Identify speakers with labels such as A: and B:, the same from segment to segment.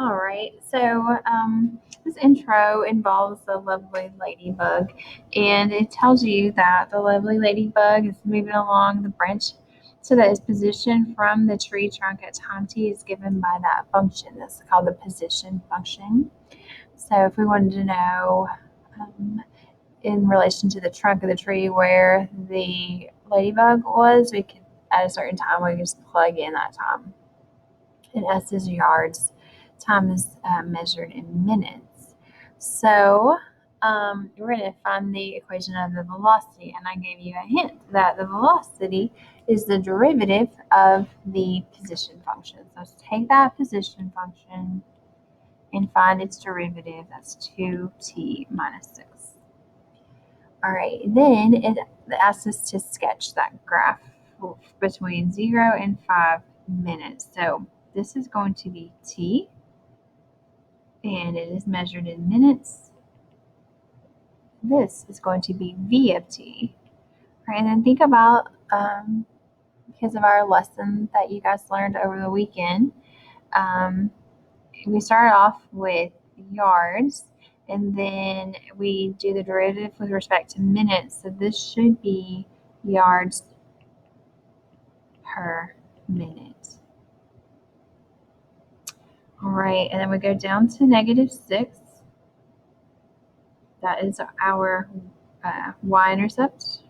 A: All right, so this intro involves the lovely ladybug, and it tells you that the lovely ladybug is moving along the branch so that its position from the tree trunk at time t is given by that function. That's called the position function. So if we wanted to know um, in relation to the trunk of the tree where the ladybug was, we could at a certain time we could just plug in that time. And S is yards. Time is measured in minutes. So we're going to find the equation of the velocity, and I gave you a hint that the velocity is the derivative of the position function. So let's take that position function and find its derivative. That's 2t minus 6. All right, then it asks us to sketch that graph between 0 and 5 minutes. So this is going to be t, and it is measured in minutes. This is going to be v of t. All right, and then think about, because of our lesson that you guys learned over the weekend, we started off with yards, and then we do the derivative with respect to minutes. So this should be yards per minute. All right, and then we go down to -6. That is our y-intercept.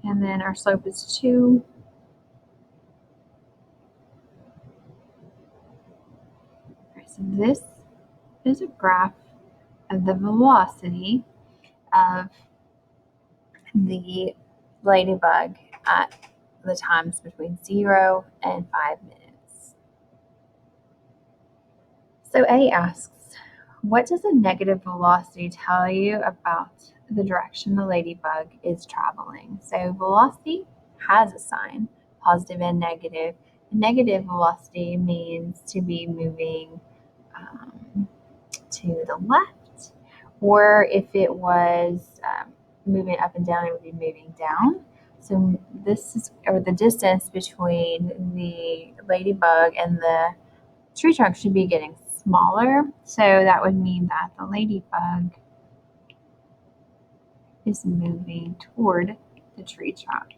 A: And then our slope is 2. Right, so this is a graph of the velocity of the ladybug at the times between 0 and 5 minutes. So A asks, what does a negative velocity tell you about the direction the ladybug is traveling? So velocity has a sign, positive and negative. Negative velocity means to be moving to the left, or if it was moving up and down, it would be moving down. So this is, or the distance between the ladybug and the tree trunk should be getting smaller. So that would mean that the ladybug is moving toward the tree trunk.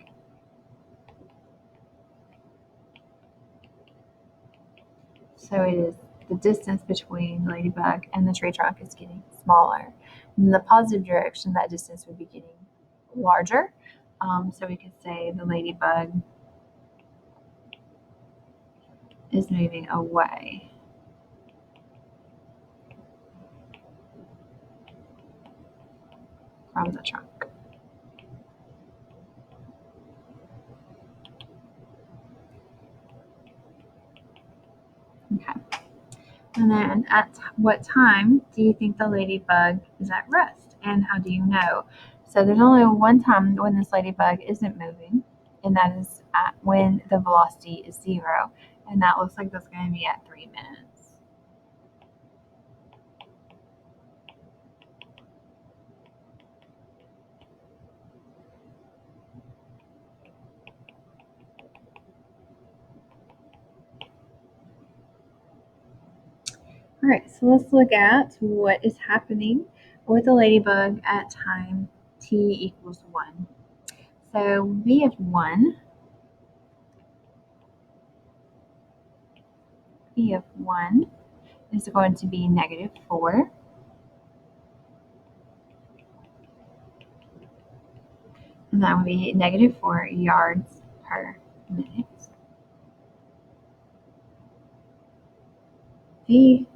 A: So it is the distance between the ladybug and the tree trunk is getting smaller. In the positive direction, that distance would be getting larger. So we could say the ladybug is moving away. From the trunk. Okay. And then at what time do you think the ladybug is at rest? And how do you know? So there's only one time when this ladybug isn't moving, and that is at when the velocity is 0. And that looks like that's going to be at 3 minutes. All right, so let's look at what is happening with the ladybug at time t equals 1. So v of 1 is going to be -4. And that would be -4 yards per minute. V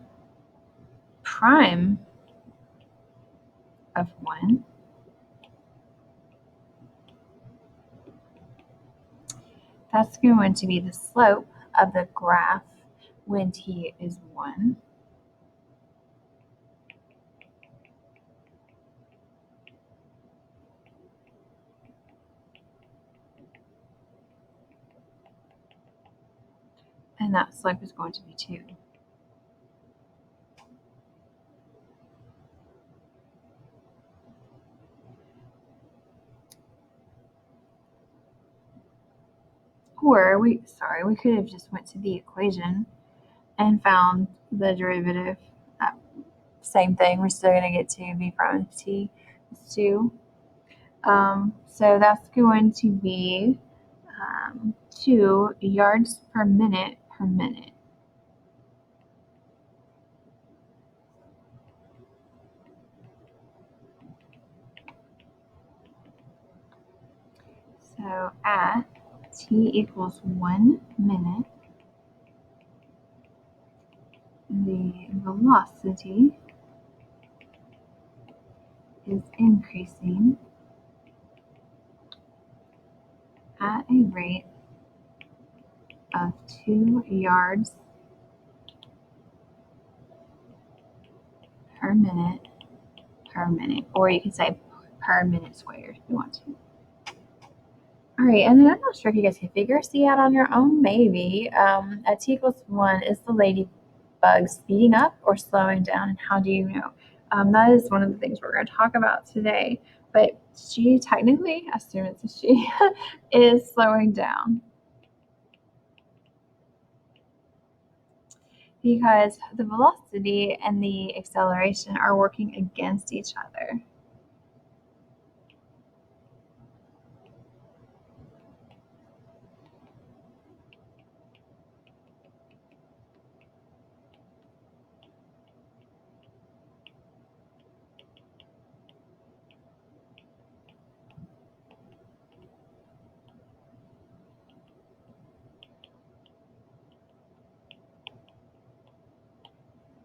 A: prime of 1 that's going to be the slope of the graph when t is 1. And that slope is going to be 2. Or we could have just went to the equation and found the derivative. Same thing, we're still going to get to v prime of t is 2. So that's going to be 2 yards per minute per minute. So at t equals 1 minute, the velocity is increasing at a rate of 2 yards per minute per minute, or you can say per minute squared if you want to. All right, and then I'm not sure if you guys can figure C out on your own, maybe. At t equals 1, is the ladybug speeding up or slowing down, and how do you know? That is one of the things we're going to talk about today, but she technically, I assume it's a she, is slowing down. Because the velocity and the acceleration are working against each other.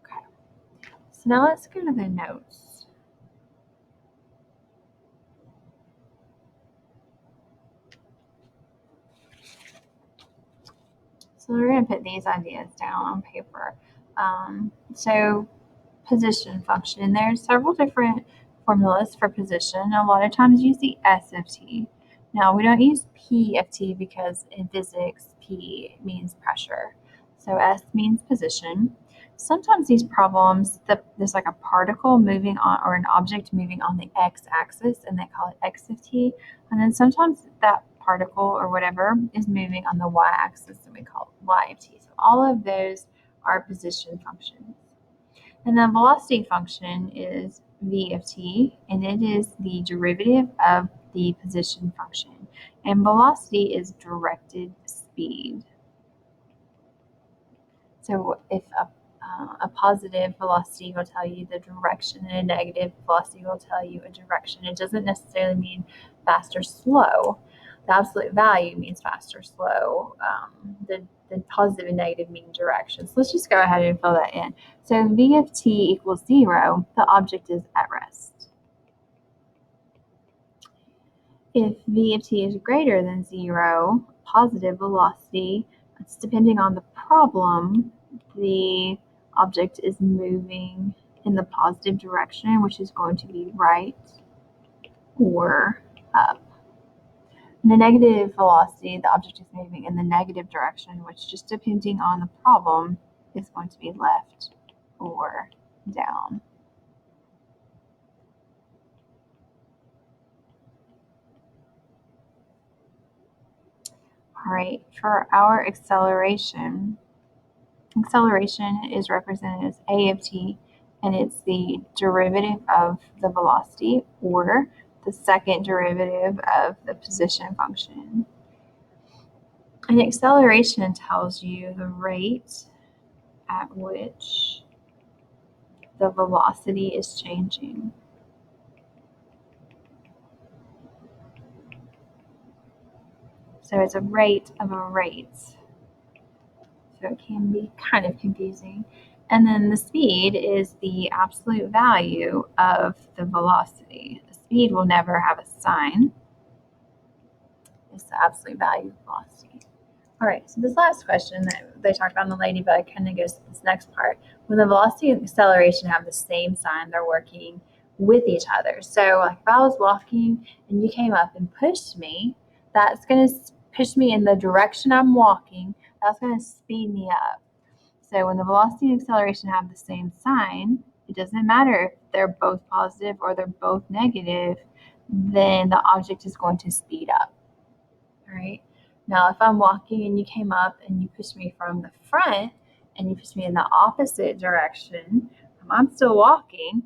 A: Okay. So now let's go to the notes. So we're going to put these ideas down on paper. So position function, and there's several different formulas for position. A lot of times you see S of t. Now we don't use P of t because in physics P means pressure. So S means position. Sometimes these problems, there's like a particle moving on, or an object moving on the x-axis, and they call it x of t. And then sometimes that particle or whatever is moving on the y-axis, and we call it y of t. So all of those are position functions. And the velocity function is v of t, and it is the derivative of the position function. And velocity is directed speed. So if a positive velocity will tell you the direction, and a negative velocity will tell you a direction. It doesn't necessarily mean fast or slow. The absolute value means fast or slow. The positive and negative mean direction. So let's just go ahead and fill that in. So v of t equals 0, the object is at rest. If v of t is greater than 0, positive velocity, it's depending on the problem, the object is moving in the positive direction, which is going to be right or up. In the negative velocity, the object is moving in the negative direction, which, just depending on the problem, is going to be left or down. All right, for our acceleration is represented as a of t, and it's the derivative of the velocity, or the second derivative of the position function. And acceleration tells you the rate at which the velocity is changing. So it's a rate of a rate. So it can be kind of confusing. And then the speed is the absolute value of the velocity. The speed will never have a sign. It's the absolute value of velocity. All right, so this last question that they talked about in the ladybug kind of goes to this next part. When the velocity and acceleration have the same sign, they're working with each other. So like if I was walking and you came up and pushed me, that's going to push me in the direction I'm walking. That's going to speed me up. So when the velocity and acceleration have the same sign, it doesn't matter if they're both positive or they're both negative, then the object is going to speed up. All right. Now, if I'm walking and you came up and you pushed me from the front and you push me in the opposite direction, I'm still walking.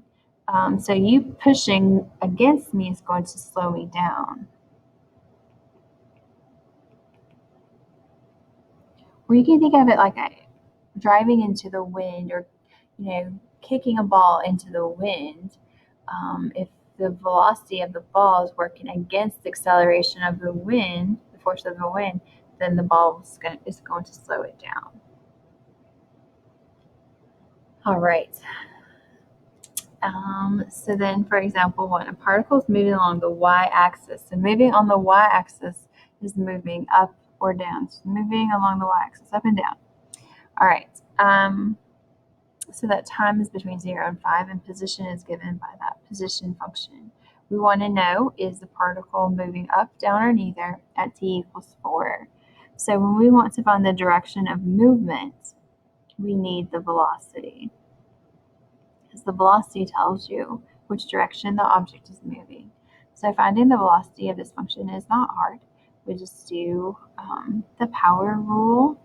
A: So you pushing against me is going to slow me down. Or you can think of it like driving into the wind, or kicking a ball into the wind. If the velocity of the ball is working against the acceleration of the wind, the force of the wind, then the ball is going to slow it down. All right. So then, for example, when a particle is moving along the y-axis, so moving on the y-axis is moving up or down. So moving along the y-axis, up and down. All right. So that time is between 0 and 5, and position is given by that position function. We want to know, is the particle moving up, down, or neither at t equals 4. So when we want to find the direction of movement, we need the velocity, because the velocity tells you which direction the object is moving. So finding the velocity of this function is not hard. We just do the power rule,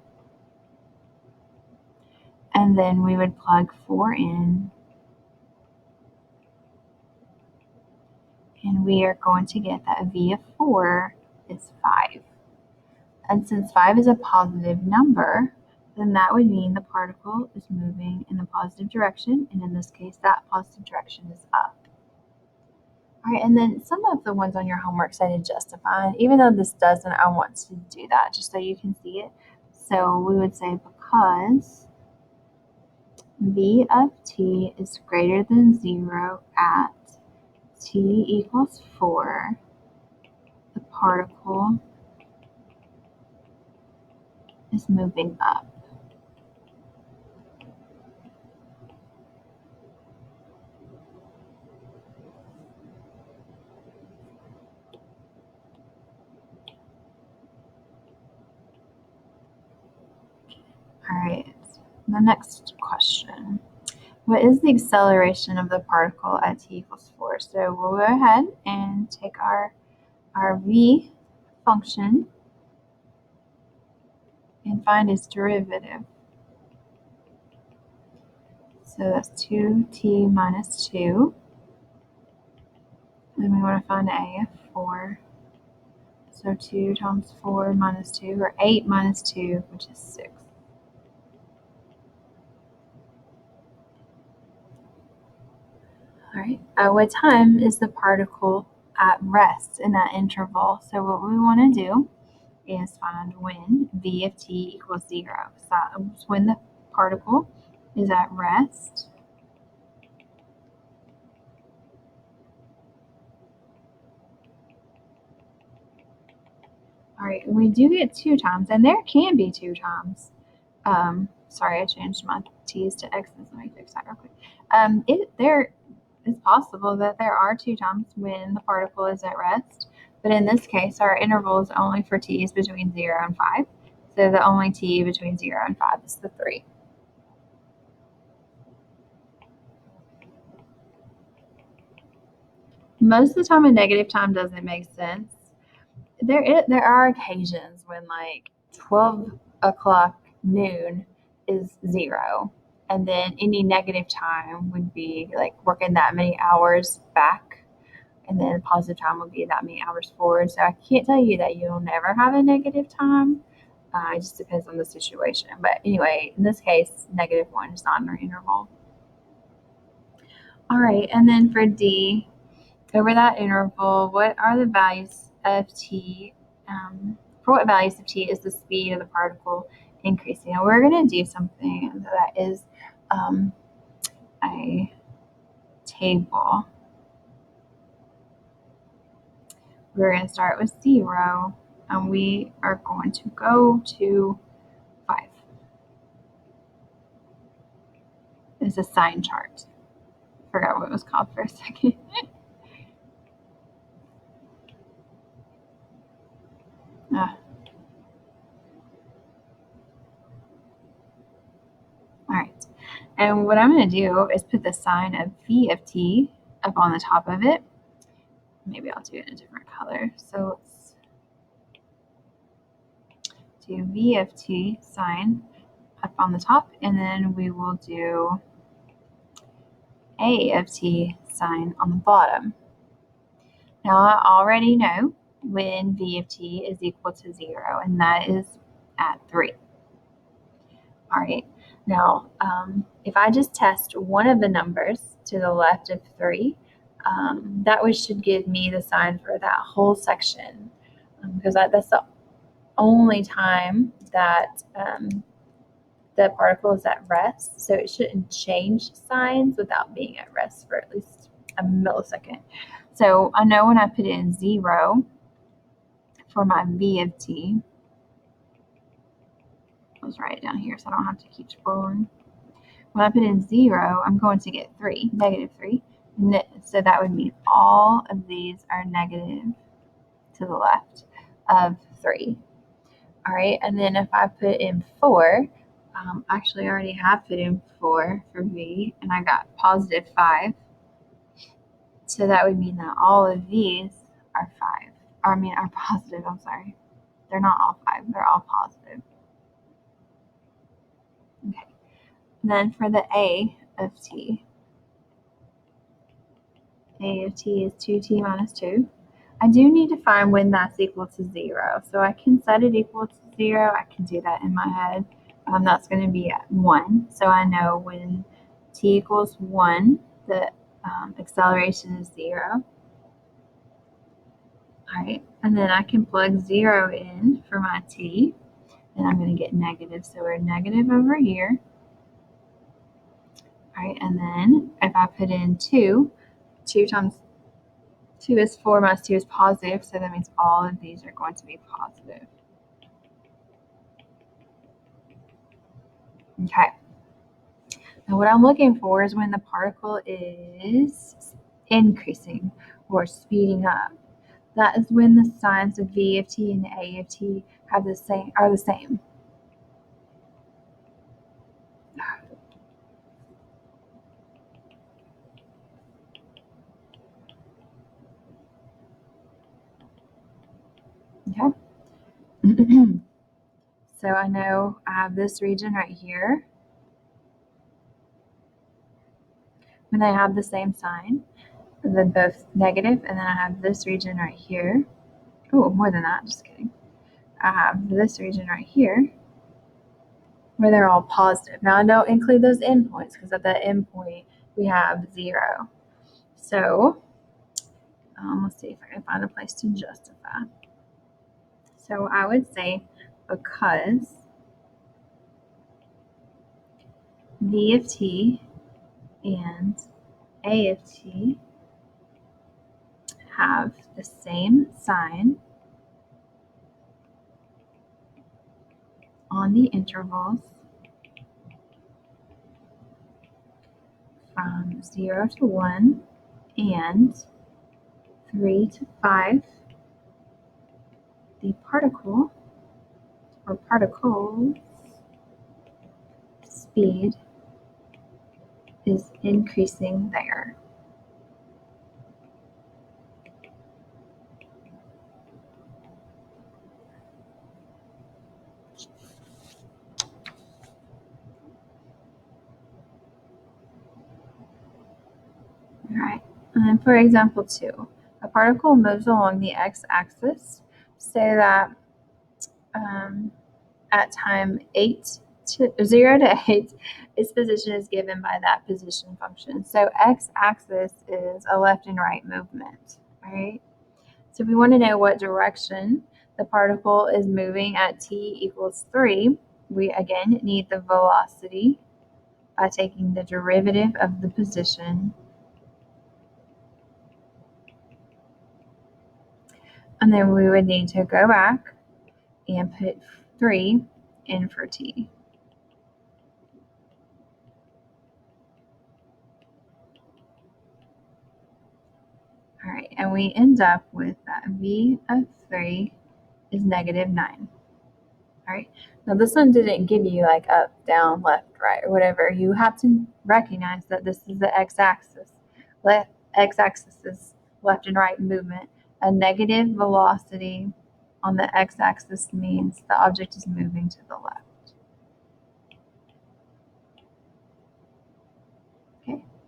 A: and then we would plug 4 in, and we are going to get that v of 4 is 5. And since 5 is a positive number, then that would mean the particle is moving in the positive direction, and in this case, that positive direction is up. All right, and then some of the ones on your homework cited justify, even though this doesn't, I want to do that just so you can see it. So we would say because v of t is greater than 0 at t equals 4, the particle is moving up. All right, the next question. What is the acceleration of the particle at t equals 4? So we'll go ahead and take our v function and find its derivative. So that's 2t minus 2. And we want to find a of 4. So 2 times 4 minus 2, or 8 minus 2, which is 6. All right. What time is the particle at rest in that interval? So what we want to do is find when v of t equals 0. So that's when the particle is at rest. All right, we do get 2 times, and there can be 2 times. Sorry, I changed my t's to x's. Let me fix that real quick. There is possible that there are 2 times when the particle is at rest, but in this case, our interval is only for t's between 0 and 5. So the only t between 0 and 5 is the 3. Most of the time, a negative time doesn't make sense. There are occasions when, like, 12 o'clock noon is 0, and then any negative time would be like working that many hours back, and then positive time would be that many hours forward. So I can't tell you that you'll never have a negative time. It just depends on the situation. But anyway, in this case, -1 is not an interval. All right, and then for D, over that interval, what are the values of t? For what values of t is the speed of the particle increasing? And we're going to do something that is a table. We're going to start with 0, and we are going to go to 5. It's a sine chart. Forgot what it was called for a second. All right. And what I'm going to do is put the sign of v of t up on the top of it. Maybe I'll do it in a different color. So let's do v of t sine up on the top, and then we will do A of t sign on the bottom. Now I already know when V of t is equal to 0, and that is at 3. All right, now if I just test one of the numbers to the left of 3, that should give me the sign for that whole section, because that's the only time that the particle is at rest, so it shouldn't change signs without being at rest for at least a millisecond. So I know when I put in 0 for my V of t, let's write it down here so I don't have to keep scrolling. When I put in 0, I'm going to get 3, negative 3. So that would mean all of these are negative to the left of 3. All right, and then if I put in 4, actually I already have put in 4 for V, and I got positive 5. So that would mean that all of these are 5. Are positive, I'm sorry. They're not all 5, they're all positive. Okay. Then for the A of t is 2t minus 2. I do need to find when that's equal to 0. So I can set it equal to 0. I can do that in my head. That's going to be at 1. So I know when t equals 1, the acceleration is 0. All right, and then I can plug 0 in for my t, and I'm going to get negative. So we're negative over here. All right, and then if I put in 2 times 2 is 4 minus 2 is positive, so that means all of these are going to be positive. Okay. Now what I'm looking for is when the particle is increasing or speeding up. That is when the signs of V of t and A of t are the same. Okay. So I know I have this region right here. When they have the same sign, then both negative, and then I have this region right here. Oh, more than that, just kidding. I have this region right here where they're all positive. Now I don't include those endpoints because at that endpoint we have 0. So let's see if I can find a place to justify. So I would say because V of t and A of t have the same sign on the intervals from 0 to 1 and 3 to 5, the particle or particles speed is increasing there. All right, and then for example 2, a particle moves along the x-axis so that at time 0 to 8, its position is given by that position function. So x-axis is a left and right movement, all right? So if we want to know what direction the particle is moving at t equals 3, we again need the velocity by taking the derivative of the position. And then we would need to go back and put 3 in for t. All right, and we end up with that V of 3 is negative 9. All right, now this one didn't give you like up, down, left, right, or whatever. You have to recognize that this is the x-axis. X-axis is left and right movement. A negative velocity on the x-axis means the object is moving to the left.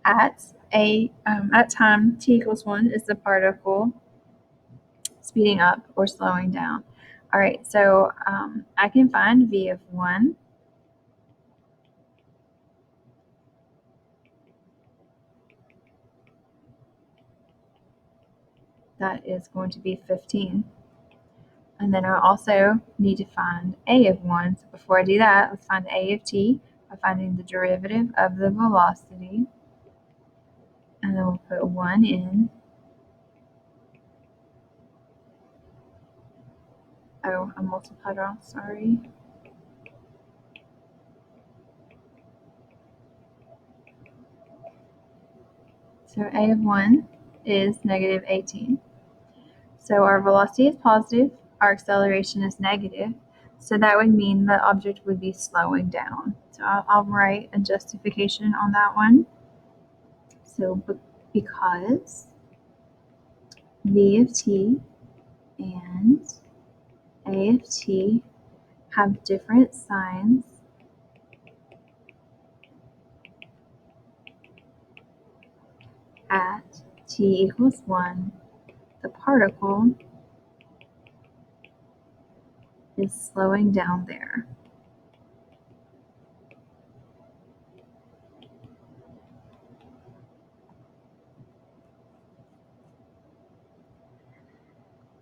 A: at time t equals 1 is the particle speeding up or slowing down. All right, so I can find v of 1. That is going to be 15. And then I also need to find a of 1. So before I do that, let's find a of t by finding the derivative of the velocity. And then we'll put 1 in. Oh, I multiplied wrong, sorry. So a of 1 is negative 18. So our velocity is positive, our acceleration is negative. So that would mean the object would be slowing down. So I'll write a justification on that one. So because v of t and a of t have different signs, at t equals 1, the particle is slowing down there.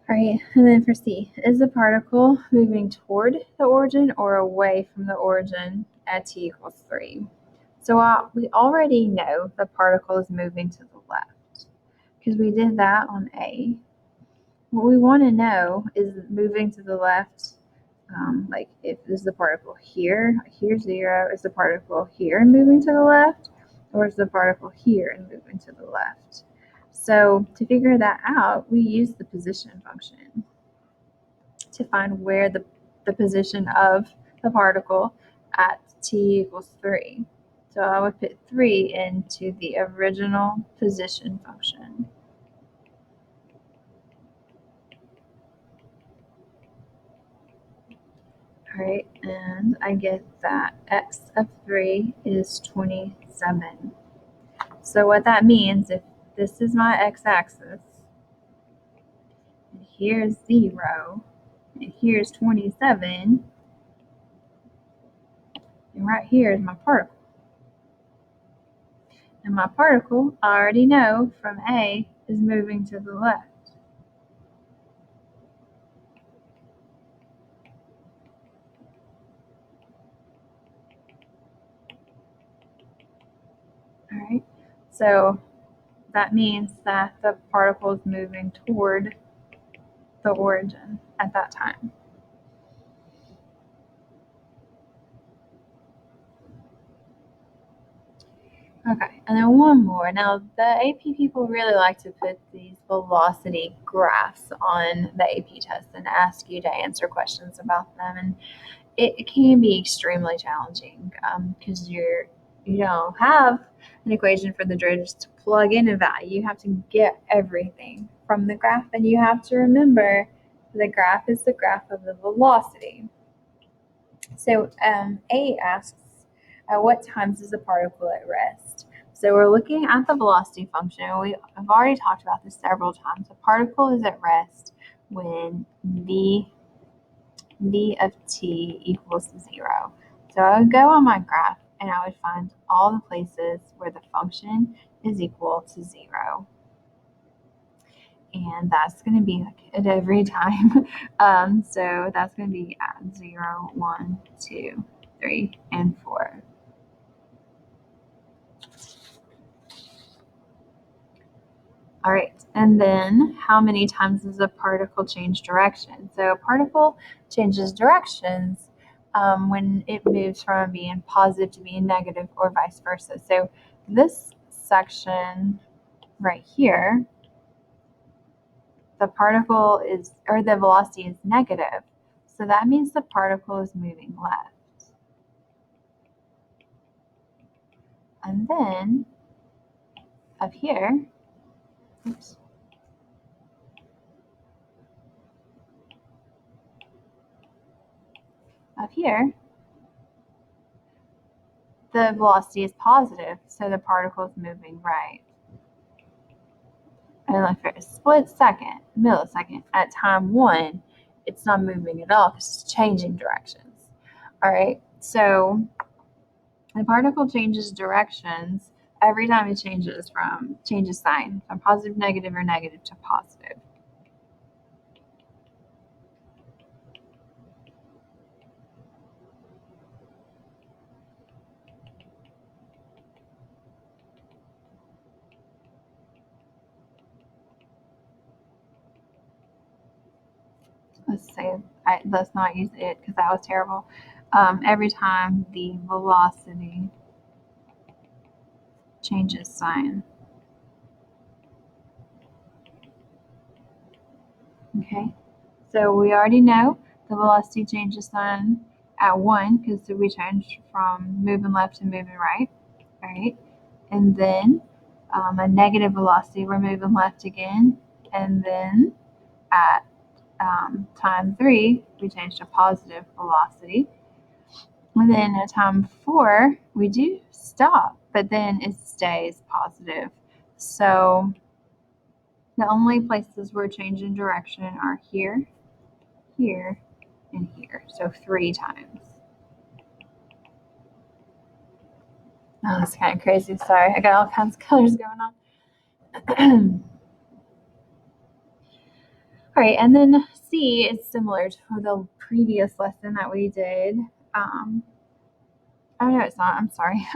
A: All right, and then for C, is the particle moving toward the origin or away from the origin at t equals 3? So we already know the particle is moving to the left because we did that on A. What we want to know is moving to the left, like if this is the particle here, here's 0, is the particle here and moving to the left, or is the particle here and moving to the left? So to figure that out, we use the position function to find where the position of the particle at t equals 3. So I would put 3 into the original position function. All right, and I get that x of 3 is 27. So what that means, if this is my x-axis, and here's 0, and here's 27, and right here is my particle. And my particle, I already know from A, is moving to the left. All right, so that means that the particle is moving toward the origin at that time. Okay, and then one more. Now, the AP people really like to put these velocity graphs on the AP test and ask you to answer questions about them, and it can be extremely challenging because you don't have an equation for the drill just to plug in a value. You have to get everything from the graph, and you have to remember the graph is the graph of the velocity. So A asks, at what times is a particle at rest? So we're looking at the velocity function. I've already talked about this several times. A particle is at rest when v of t equals 0. So I would go on my graph and I would find all the places where the function is equal to 0. And that's going to be like at every time. So that's going to be at 0, 1, 2, 3, and 4. All right, and then how many times does a particle change direction? So a particle changes directions when it moves from being positive to being negative or vice versa. So this section right here, the particle is, or the velocity is negative. So that means the particle is moving left. And then up here, oops, up here, the velocity is positive, so the particle is moving right. And like for a split second, millisecond, at time 1, it's not moving at all because it's changing directions. All right, so the particle changes directions every time it changes sign from positive, negative, or negative to positive. Let's not use it because that was terrible. Every time the velocity changes sign. Okay, so we already know the velocity changes sign at 1 because we changed from moving left to moving right, right? And then a negative velocity, we're moving left again, and then at time 3, we changed to positive velocity. And then at time 4, we do stop, but then it stays positive. So the only places we're changing direction are here, here, and here. So 3 times. Oh, that's kind of crazy. Sorry, I got all kinds of colors going on. All right, and then C is similar to the previous lesson that we did. Oh, no, it's not. I'm sorry.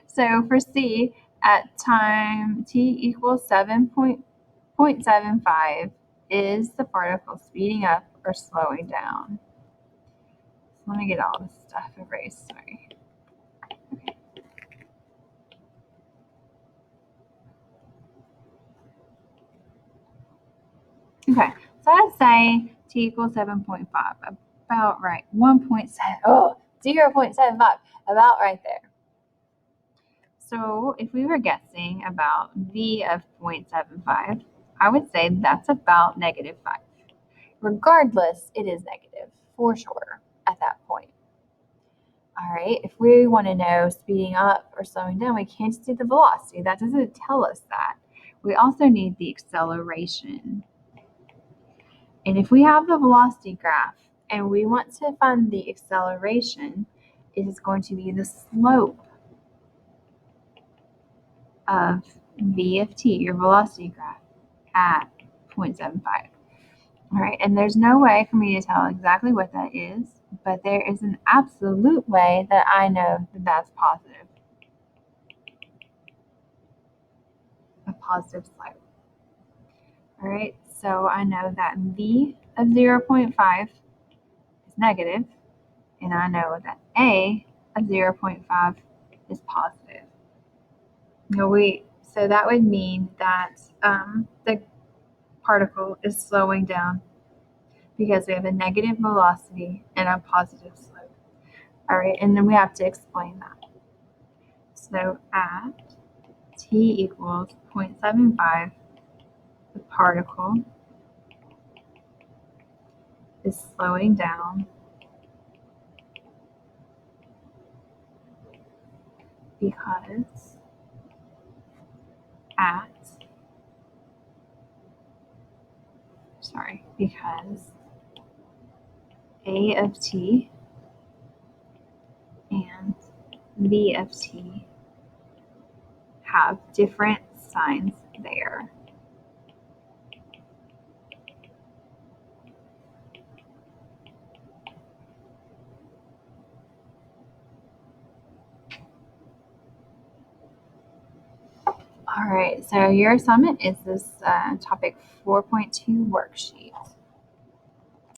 A: So for C, at time t equals 7.75, is the particle speeding up or slowing down? So let me get all this stuff erased. Sorry. Okay, so I'd say t equals 7.5, about right. 1.7, 0.75, about right there. So if we were guessing about v of 0.75, I would say that's about negative 5. Regardless, it is negative for sure at that point. All right, if we want to know speeding up or slowing down, we can't see the velocity. That doesn't tell us that. We also need the acceleration. And if we have the velocity graph and we want to find the acceleration, it is going to be the slope of v of t, your velocity graph, at 0.75. All right, and there's no way for me to tell exactly what that is, but there is an absolute way that I know that that's positive. A positive slope. All right, so I know that v of 0.5 is negative, and I know that a of 0.5 is positive. So that would mean that the particle is slowing down because we have a negative velocity and a positive slope. All right, and then we have to explain that. So at t equals 0.75, the particle is slowing down because because a of t and v of t have different signs there. All right, so your assignment is this topic 4.2 worksheet.